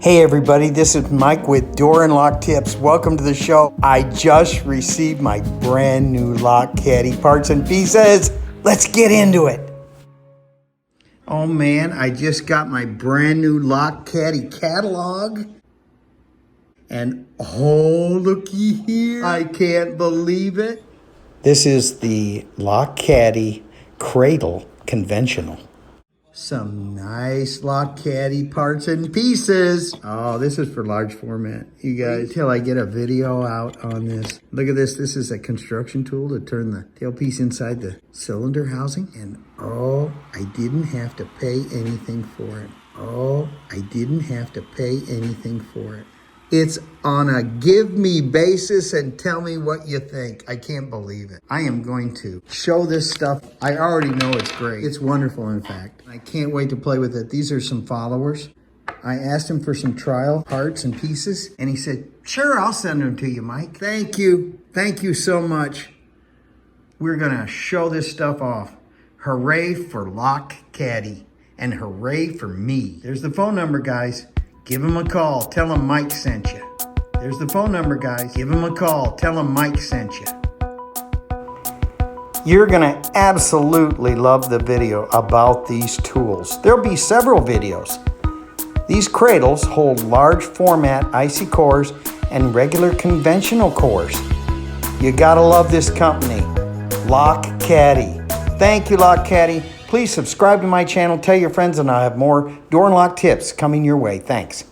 Hey everybody, this is Mike with Door and Lock Tips. Welcome to the show. I just received my brand new LockCaddy parts and pieces. Let's get into it. Oh man, I just got my brand new LockCaddy catalog. And oh, looky here. I can't believe it. This is the LockCaddy Cradle Conventional. Some nice LockCaddy parts and pieces. Oh, this is for large format. You guys, till I get a video out on this. Look at this. This is a construction tool to turn the tailpiece inside the cylinder housing. And oh, I didn't have to pay anything for it. Oh, I didn't have to pay anything for it. It's on a give me basis and tell me what you think. I can't believe it. I am going to show this stuff. I already know it's great. It's wonderful, in fact. I can't wait to play with it. These are some followers. I asked him for some trial parts and pieces, and he said, sure, I'll send them to you, Mike. Thank you. Thank you so much. We're gonna show this stuff off. Hooray for LockCaddy, and hooray for me. There's the phone number, guys. Give him a call. Tell him Mike sent you. There's the phone number, guys. Give him a call. Tell him Mike sent you. You're going to absolutely love the video about these tools. There'll be several videos. These cradles hold large format IC cores and regular conventional cores. You got to love this company, LockCaddy. Thank you, LockCaddy. Please subscribe to my channel, tell your friends, and I'll have more door and lock tips coming your way. Thanks.